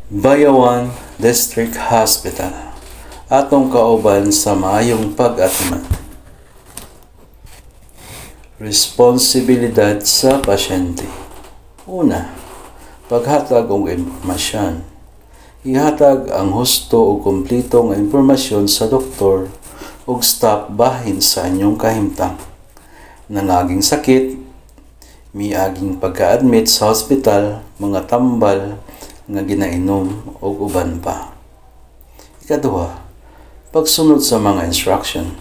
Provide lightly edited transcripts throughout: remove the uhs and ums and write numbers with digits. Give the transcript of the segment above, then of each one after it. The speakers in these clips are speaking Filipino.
Bayawan District Hospital atong kauban sa maayong pag-atiman. Responsibilidad sa pasyente. Una, paghatag og impormasyon. Ihatag ang husto o kumpleto nga impormasyon sa doktor ug staff bahin sa inyong kahimtang. Nangaging sakit, miaging pagka-admit sa hospital, mga tambal nga ginainom o uban pa. Ikaduha, pagsunod sa mga instruction.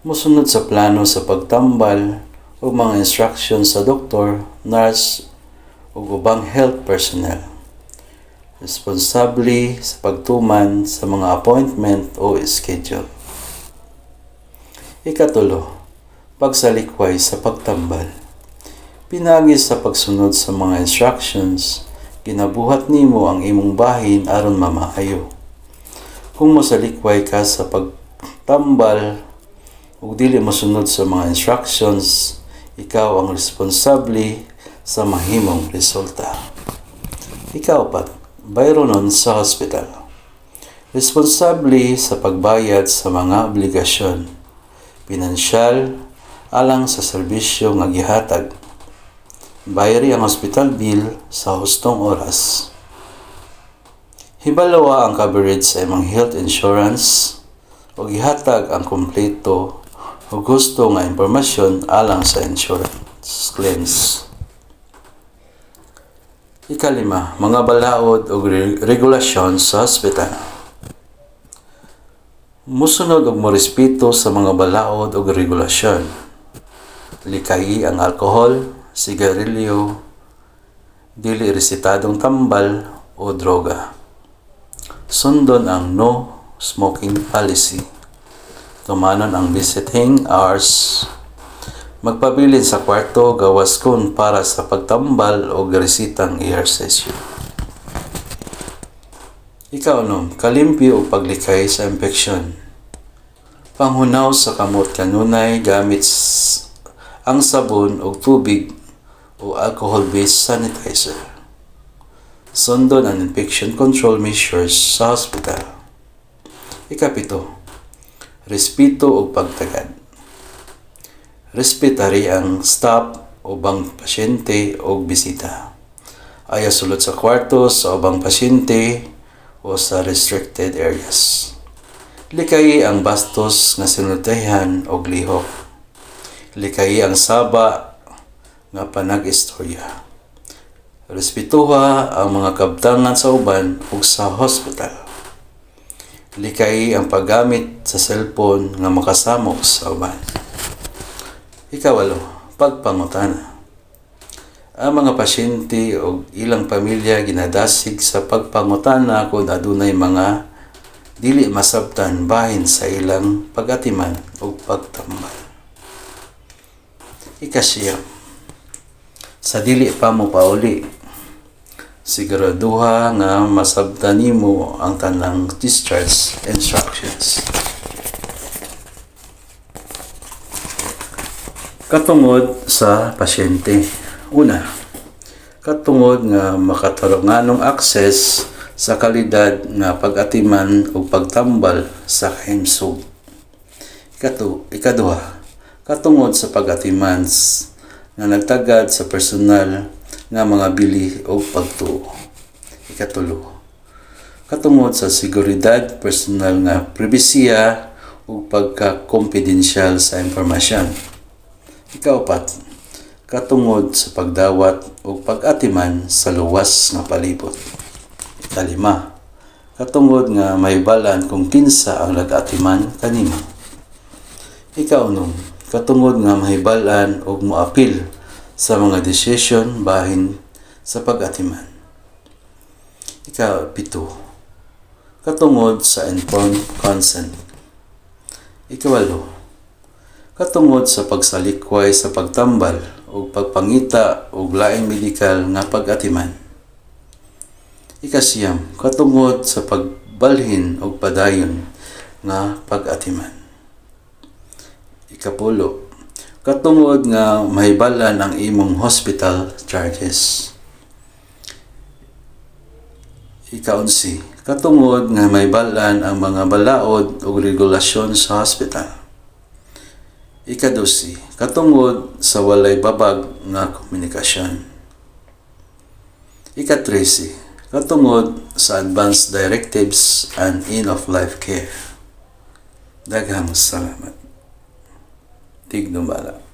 Musunod sa plano sa pagtambal o mga instruction sa doktor, nurse o ubang health personnel. Responsable sa pagtuman sa mga appointment o schedule. Ikatulo, pagsalikway sa pagtambal. Pinagi sa pagsunod sa mga instructions, ginabuhat nimo ang imong bahin aron mamaayo. Kung mosalikway ka sa pagtambal ug dili mosunod sa mga instructions, ikaw ang responsable sa mahimong resulta. Ikaapat, bayronon sa hospital. Responsable sa pagbayad sa mga obligasyon, pinansyal alang sa serbisyo nga gihatag. Bayari ang hospital bill sa hustong oras. Hibalawa ang coverage sa imong health insurance o gihatag ang kompleto o gusto nga impormasyon alang sa insurance claims. Ikalima, mga balaod o regulasyon sa hospital. Musunod og morespeto sa mga balaod o regulasyon. Likayi ang alcohol, sigarilyo, dili resitadong tambal o droga. Sundon ang no smoking policy. Tumanon ang visiting hours. Magpabilin sa kwarto gawas kun para sa pagtambal o resitang ehersesyo. Ika-6, kalimpyo o paglikay sa impeksyon. Panghunaw sa kamot kanunay gamit ang sabon o tubig o alcohol-based sanitizer. Sundon ang infection control measures sa hospital. Ika-7, respeto o pagtagad. Respetari ang staff o bang pasyente o bisita. Ayaw sulod sa kwarto sa ubang pasyente o sa restricted areas. Likayi ang bastos nga sinultihan o lihok. Likayi ang saba nga panag-istorya. Respetuha ang mga kabtangan sa uban ug sa hospital. Likayi ang paggamit sa cellphone nga makasamok sa uban. Ika-8, pagpangutana. Ang mga pasyente o ilang pamilya ginadasig sa pagpangutana kung adunay mga dili masabtan bahin sa ilang pag-atiman o pagtambal. Ika-9, sa dili pa mo pauli, siguraduha nga masabtan nimo ang tanang discharge instructions. Katungod sa pasyente. Una, katungod nga makatarunganong access sa kalidad nga pag-atiman o pagtambal sa kahimsog. Ikaduha, katungod sa pag-atiman nga nagtagad sa personal nga mga bili o pagtuo. Ikatulo, katungod sa seguridad personal nga pribisiya o pagka-confidential sa impormasyon. Ikaapat, katungod sa pagdawat o pag-atiman sa luwas nga palibot. Ikalima, katungod nga mahibalan kung kinsa ang nag-atiman kanimo. Ika-6, katungod nga mahibalan o moapil sa mga desisyon bahin sa pag-atiman. Ika-7, katungod sa informed consent. Ika-8, katungod sa pagsalikway sa pagtambal o pagpangita o laing medikal nga pag-atiman. Ika-9, katungod sa pagbalhin o padayon nga pag-atiman. Ika-10, katungod nga mahibalan ang imong hospital charges. Ikaunsi, katungod nga may balan ang mga balaod o regulasyon sa hospital. Ikadusi, katungod sa walay babag nga komunikasyon. Ikatresi, katungod sa advanced directives and end-of-life care. Daghang salamat. Tignumbala.